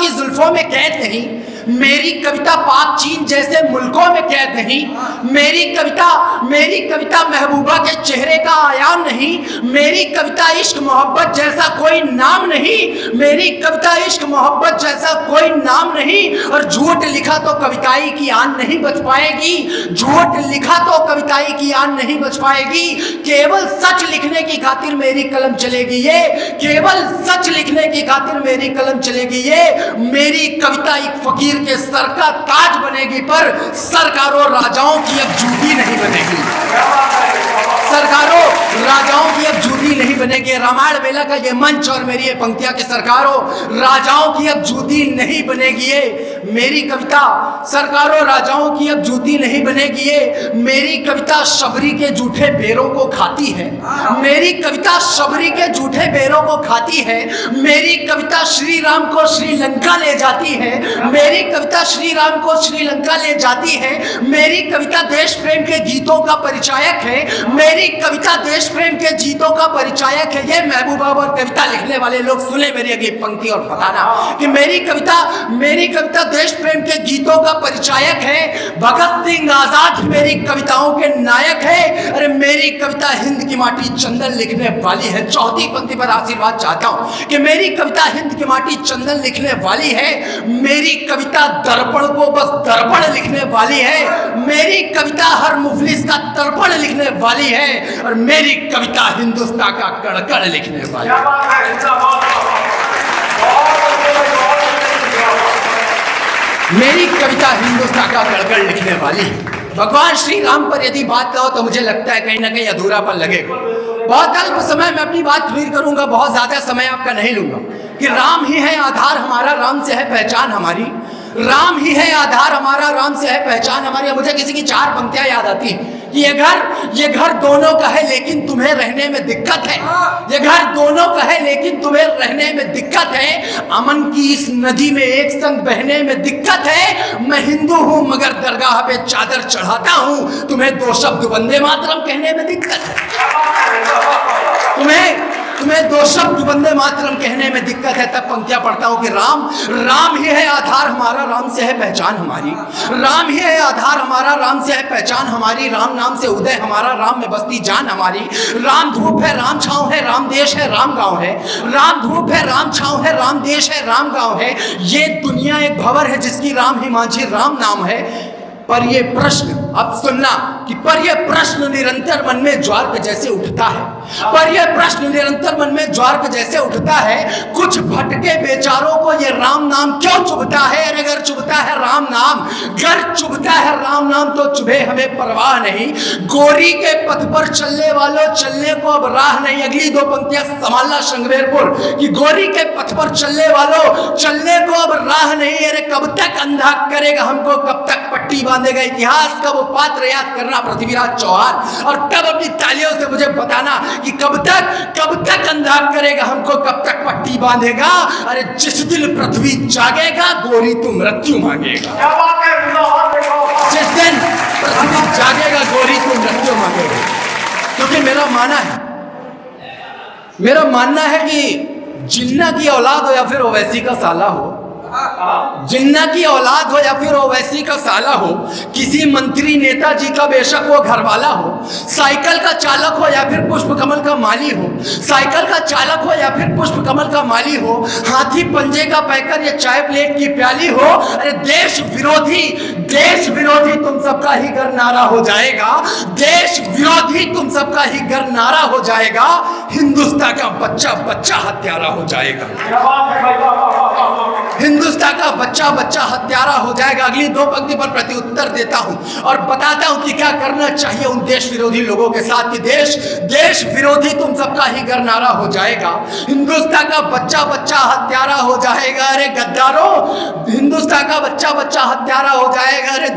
की जुल्फों में कैद नहीं, मेरी कविता पाक चीन जैसे मुल्कों में कैद नहीं, मेरी कविता महबूबा के चेहरे का आयाम नहीं, मेरी कविता इश्क मोहब्बत जैसा कोई नाम नहीं, मेरी कविता इश्क मोहब्बत जैसा कोई नाम नहीं। और झूठ लिखा तो कविताई की आन नहीं बच पाएगी, झूठ लिखा तो कविताई की आन नहीं बच पाएगी। केवल सच लिखने की खातिर मेरी कलम चलेगी ये, केवल सच लिखने की खातिर मेरी कलम चलेगी ये। मेरी कविता एक फकीर के सर का ताज बनेगी, पर सरकारों राजाओं की अब जूती नहीं बनेगी, सरकारों राजाओं की अब जूती नहीं बनेगी। रामायण मेला का ये मंच और मेरी ये पंक्तियां कि सरकारों राजाओं की अब जूती नहीं बनेगी ये। मेरी कविता सरकारों राजाओं की अब जूती नहीं बनेगी ये। मेरी कविता शबरी के झूठे बेरों को खाती है, मेरी कविता शबरी के झूठे बेरों को खाती है। मेरी कविता श्री राम को श्रीलंका ले जाती है, मेरी कविता श्री राम को श्रीलंका ले जाती है। मेरी कविता देश प्रेम के गीतों का परिचायक है, मेरी कविता देश प्रेम के गीतों का परिचायक है। ये महबूबा और कविता लिखने वाले लोग सुने मेरी अगली पंक्ति और बताना कि मेरी कविता देश प्रेम के गीतों का परिचायक है। भगत सिंह आजाद मेरी कविताओं के नायक है। अरे मेरी कविता हिंद की माटी चंदन लिखने वाली है। चौथी पंक्ति पर आशीर्वाद चाहता हूं कि मेरी कविता हिंद की माटी चंदन लिखने वाली है। मेरी कविता दर्पण को बस दर्पण लिखने वाली है, मेरी कविता हर मुफलिस का तर्पण लिखने वाली है। और मेरी कविता हिंदुस्तान का कड़कड़ लिखने वाली है। मेरी कविता हिंदुस्तान का कड़कड़ लिखने वाली है। भगवान श्री राम पर यदि बात कहो तो मुझे लगता है कहीं ना कहीं अधूरापन लगेगा। बहुत अल्प समय में अपनी बात पूरी करूंगा, बहुत ज्यादा समय आपका नहीं लूंगा। कि राम ही है आधार हमारा, राम से है पहचान हमारी, राम ही है आधार हमारा, राम से है पहचान हमारी। मुझे किसी की चार पंक्तियां याद आती हैं कि ये घर दोनों का है लेकिन तुम्हें रहने में दिक्कत है, ये घर दोनों का है लेकिन तुम्हें रहने में दिक्कत है। अमन की इस नदी में एक संग बहने में दिक्कत है। मैं हिंदू हूं मगर दरगाह पे चादर चढ़ाता हूं, तुम्हें दो शब्द वंदे मातरम कहने में दिक्कत है, तुम्हें दो शब्द वंदे मातरम कहने में दिक्कत है। तब पंक्तियां पढ़ता हूं कि राम ही है आधार हमारा, राम से है पहचान हमारी, राम ही है आधार हमारा, राम से है पहचान हमारी। राम नाम से उदय हमारा, राम में बसती जान हमारी। राम धूप है राम छाँव है, राम देश है राम गाँव है, राम धूप है राम छाँव है, राम देश है राम गाँव है। ये दुनिया एक भंवर है जिसकी राम ही माझी राम नाम है। पर ये प्रश्न अब सुनना कि पर ये प्रश्न निरंतर मन में ज्वार के जैसे उठता है, पर ये प्रश्न निरंतर मन में ज्वार के जैसे उठता है। कुछ भटके बेचारों को ये राम नाम क्यों चुभता है? अरे अगर चुभता है राम नाम, घर चुभता है राम नाम तो चुभे हमें परवाह नहीं। गोरी के पथ पर चलने वालों चलने को अब राह नहीं। अगली दो पंक्तियां संभालना शंगवेरपुर कि गोरी के पथ पर चलने वालों चलने को अब राह नहीं। अरे कब तक अंधा करेगा हमको, कब तक पट्टी बांधेगा? इतिहास का वो पात्र याद करना पृथ्वीराज चौहान, और तब अपनी तालियों से मुझे बताना कि कब तक अंधा करेगा हमको, कब तक पट्टी बांधेगा? अरे जिस दिन पृथ्वी जागेगा गोरी तू मृत्यु मांगेगा, जिस दिन पृथ्वी जागेगा गोरी तू मृत्यु मांगेगा। क्योंकि मेरा मानना है कि जिन्ना की औलाद हो या फिर ओवैसी का साला हो, जिन्ना की औलाद हो या फिर ओवैसी का साला हो, किसी मंत्री नेताजी का बेशक वो घरवाला हो, साइकिल का चालक हो या फिर पुष्प कमल का माली हो, साइकिल का चालक हो या फिर पुष्प कमल का माली हो, हाथी पंजे का पैकर या चाय प्लेट की प्याली हो। अरे देश विरोधी तुम सबका ही घर नारा हो जाएगा, देश विरोधी तुम सबका ही घर नारा हो जाएगा। हिंदुस्तान का बच्चा हत्यारा हो जाएगा, हिंदुस्तान का बच्चा हत्यारा हो जाएगा। अगली दो पंक्ति पर प्रति उत्तर देता हूं और बताता हूं कि क्या करना चाहिए उन देश विरोधी लोगों के साथ कि देश विरोधी तुम सबका ही घर नारा हो जाएगा, हिंदुस्तान का बच्चा हत्यारा हो जाएगा। अरे गद्दारों, हिंदुस्तान का बच्चा हत्यारा हो जाएगा। अरे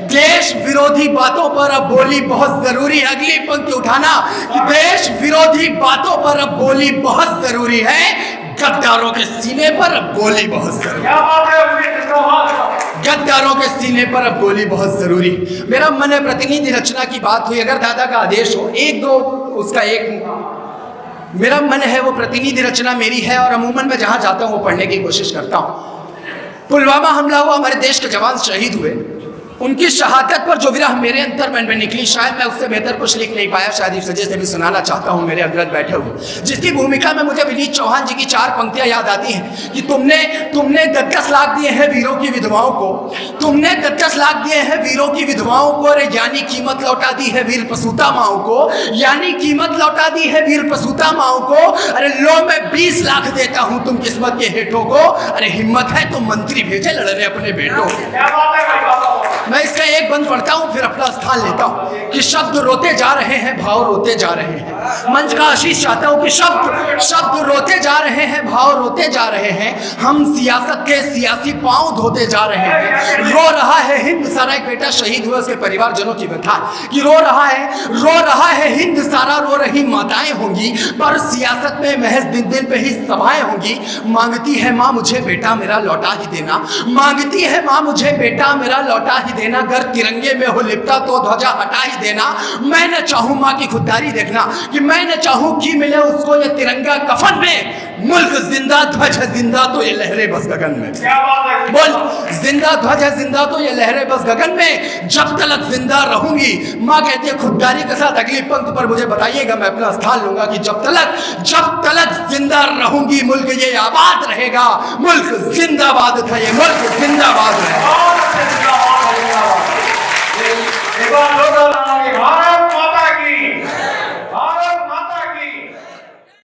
देश विरोधी बातों पर अब बोली बहुत जरूरी है। अगली पंक्ति उठाना कि देश विरोधी बातों पर अब बोली बहुत जरूरी है। गद्दारों के सीने पर अब गोली बहुत जरूरी, गद्दारों के सीने पर अब गोली बहुत जरूरी। मेरा मन है प्रतिनिधि रचना की बात हुई, अगर दादा का आदेश हो मेरा मन है वो प्रतिनिधि रचना मेरी है और अमूमन मैं जहां जाता हूं वो पढ़ने की कोशिश करता हूं। पुलवामा हमला हुआ, हमारे देश के जवान शहीद हुए, उनकी शहादत पर जो विरह मेरे अंतर मन में निकली, शायद मैं उससे बेहतर कुछ लिख नहीं पाया। शायद इस वजह से भी सुनाना चाहता हूँ मेरे अग्रज बैठे हुए, जिसकी भूमिका में मुझे विनीत चौहान जी की 4 पंक्तियां याद आती हैं कि तुमने 10 लाख दिए हैं वीरों की विधवाओं को, तुमने 10 लाख दिए हैं वीरों की विधवाओं को, अरे यानी कीमत लौटा दी है वीर प्रसूता माओ को, यानी कीमत लौटा दी है वीर प्रसूता माओ को। अरे लो मैं 20 लाख देता हूँ तुम किस्मत के हेठों को, अरे हिम्मत है तो मंत्री भेजे लड़ने अपने बेटों। मैं इसका एक बंद पढ़ता हूं फिर अपना स्थान लेता हूं कि शब्द रोते जा रहे हैं, भाव रोते जा रहे हैं। मंच का आशीष चाहता हूं कि शब्द रोते जा रहे हैं, भाव रोते जा रहे हैं। हम सियासत के सियासी पांव धोते जा रहे हैं। रो रहा है हिंद सारा, एक बेटा शहीद हुआ, उसके परिवारजनों की व्यथा कि रो रहा है हिंद सारा, रो रही माताएं होंगी, पर सियासत में महज दिन दिन पे ही सभाएं होंगी। मांगती है माँ मुझे बेटा मेरा लौटा ही देना, मांगती है माँ मुझे बेटा मेरा लौटा ही देना, अगर तिरंगे में हो लिपटा तो ध्वजा हटा ही देना। मैं न चाहूं माँ की खुददारी देखना, कि मैं न चाहूं कि मिले उसको ये तिरंगा कफन में, मुल्क जिंदा ध्वज जिंदा तो ये लहरे बस गगन में। बोल जिंदा ध्वज जिंदा तो ये लहरे बस गगन में, जब तक जिंदा रहूंगी। माँ कहती है खुददारी के साथ अगली पंक्ति पर मुझे बताइएगा, मैं अपना स्थान लूंगा कि जब तक जिंदा रहूंगी मुल्क ये आबाद रहेगा। मुल्क जिंदाबाद था ये, मुल्क जिंदाबाद रहेगा।